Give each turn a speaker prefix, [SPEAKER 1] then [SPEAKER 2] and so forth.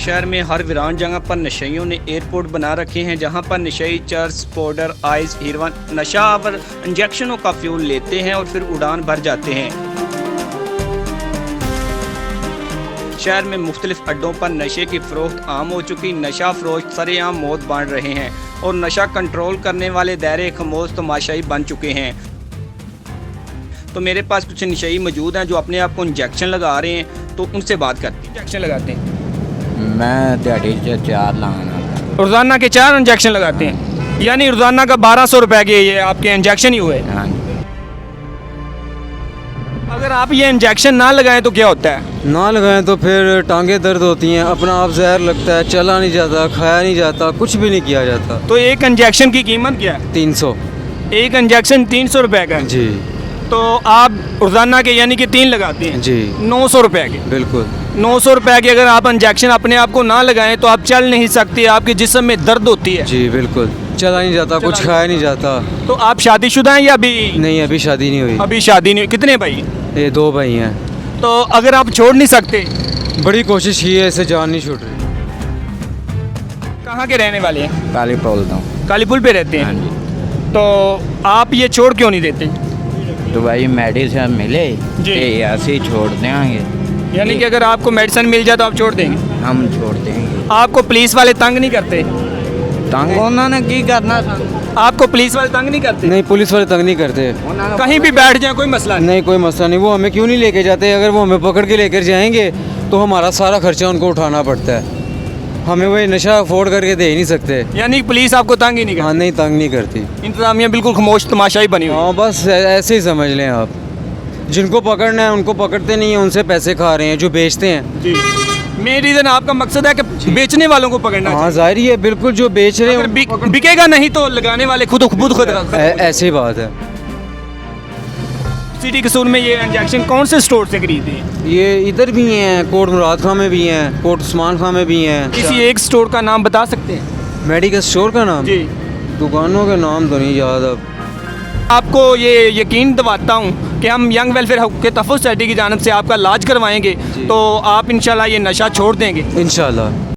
[SPEAKER 1] शहर में हर वीरान जगह पर नशेइयों ने एयरपोर्ट बना रखे हैं, जहां पर नशेई चर्स, पाउडर, आइस, हीरोइन, नशा और इंजेक्शनों का फ्यूल लेते हैं और फिर उड़ान भर जाते हैं। शहर में मुख्तलिफ अड्डों पर नशे की फ़रोख्त आम हो चुकी। नशा फरोश सरेआम मौत बांट रहे हैं और नशा कंट्रोल करने वाले दायरे खामोश तमाशाई बन चुके हैं। तो मेरे पास कुछ नशेई मौजूद हैं जो अपने आप को इंजेक्शन लगा रहे हैं, तो उनसे बात करते हैं। इंजेक्शन लगाते हैं?
[SPEAKER 2] मैं दिहाड़ी से 4 लाना।
[SPEAKER 1] रोज़ाना के 4 इंजेक्शन लगाते हैं, यानी रोज़ाना का 1200 रुपए के ये आपके इंजेक्शन ही हुए।
[SPEAKER 2] हाँ जी।
[SPEAKER 1] अगर आप ये इंजेक्शन ना लगाएं तो क्या होता है?
[SPEAKER 3] ना लगाएं तो फिर टांगे दर्द होती हैं, अपना आप जहर लगता है, चला नहीं जाता, खाया नहीं जाता, कुछ भी नहीं किया जाता।
[SPEAKER 1] तो एक इंजेक्शन की कीमत क्या है?
[SPEAKER 3] 300।
[SPEAKER 1] एक इंजेक्शन 300 रुपए का है।
[SPEAKER 3] जी
[SPEAKER 1] तो आप रोज़ाना के यानी कि 3 लगाते हैं
[SPEAKER 3] जी
[SPEAKER 1] 900 रुपए के।
[SPEAKER 3] बिल्कुल।
[SPEAKER 1] 900 रुपए के अगर आप इंजेक्शन अपने आप को ना लगाएं तो आप चल नहीं सकते, आपके जिस्म में दर्द होती है।
[SPEAKER 3] जी बिल्कुल, चला नहीं जाता, कुछ खाया नहीं जाता।
[SPEAKER 1] तो आप शादीशुदा हैं या अभी?
[SPEAKER 3] नहीं, अभी शादी नहीं हुई।
[SPEAKER 1] अभी शादी नहीं हुई। कितने भाई?
[SPEAKER 3] ये 2 भाई हैं।
[SPEAKER 1] तो अगर आप छोड़ नहीं सकते,
[SPEAKER 3] बड़ी कोशिश की है, इसे जान नहीं छूट रही।
[SPEAKER 1] कहाँ के रहने वाले हैं?
[SPEAKER 2] काली बोलता हूँ।
[SPEAKER 1] कालीपुल पे रहते
[SPEAKER 2] हाँ
[SPEAKER 1] हैं।
[SPEAKER 2] जी।
[SPEAKER 1] तो आप ये छोड़ क्यों नहीं देते?
[SPEAKER 2] तो भाई मेडिसिन मिले
[SPEAKER 1] जी।
[SPEAKER 2] ते ऐसे ही छोड़ देंगे।
[SPEAKER 1] यानी कि अगर आपको मेडिसिन मिल जाए तो आप छोड़ देंगे?
[SPEAKER 2] हम छोड़ देंगे।
[SPEAKER 1] आपको पुलिस वाले तंग नहीं करते?
[SPEAKER 2] तंग उन्होंने की करना था।
[SPEAKER 1] आपको पुलिस वाले तंग नहीं करते?
[SPEAKER 3] नहीं, पुलिस वाले तंग नहीं करते।
[SPEAKER 1] कहीं भी बैठ जाए कोई मसला नहीं।
[SPEAKER 3] नहीं, कोई मसला नहीं। वो हमें क्यों नहीं लेके जाते? अगर वो हमें पकड़ के लेकर जाएंगे तो हमारा सारा खर्चा उनको उठाना पड़ता है। हमें वही नशा अफोर्ड करके दे ही नहीं सकते।
[SPEAKER 1] यानी पुलिस आपको तंग ही नहीं
[SPEAKER 3] हाँ,
[SPEAKER 1] करती?
[SPEAKER 3] नहीं, तंग नहीं करती।
[SPEAKER 1] इंतजामिया बिल्कुल खामोश तमाशाई बनी हुई है।
[SPEAKER 3] हाँ, बस ऐसे ही समझ लें आप। जिनको पकड़ना है उनको पकड़ते नहीं है, उनसे पैसे खा रहे हैं जो बेचते हैं।
[SPEAKER 1] जी। मेन रीज़न आपका मकसद है कि बेचने वालों को पकड़ना
[SPEAKER 3] हाँ,
[SPEAKER 1] चाहिए।
[SPEAKER 3] जाहिर ही है, बिल्कुल। जो बेच रहे
[SPEAKER 1] अगर
[SPEAKER 3] हैं
[SPEAKER 1] बिकेगा नहीं तो लगाने वाले खुद
[SPEAKER 3] ऐसी बात है।
[SPEAKER 1] सिटी कसूर में ये इंजेक्शन कौन से स्टोर से खरीदे?
[SPEAKER 3] ये इधर भी हैं, कोट मुराद खां में भी हैं, कोट उस्मान खां में भी हैं।
[SPEAKER 1] किसी एक स्टोर का नाम बता सकते हैं?
[SPEAKER 3] मेडिकल स्टोर का नाम?
[SPEAKER 1] जी।
[SPEAKER 3] दुकानों के नाम तो नहीं याद अब।
[SPEAKER 1] आपको ये यकीन दिलाता हूँ कि हम यंग वेलफेयर हक़ के तहफ़्फ़ुज़ सोसाइटी की जानिब से आपका इलाज करवाएंगे, तो आप इंशाल्लाह ये नशा छोड़ देंगे।
[SPEAKER 3] इंशाल्लाह।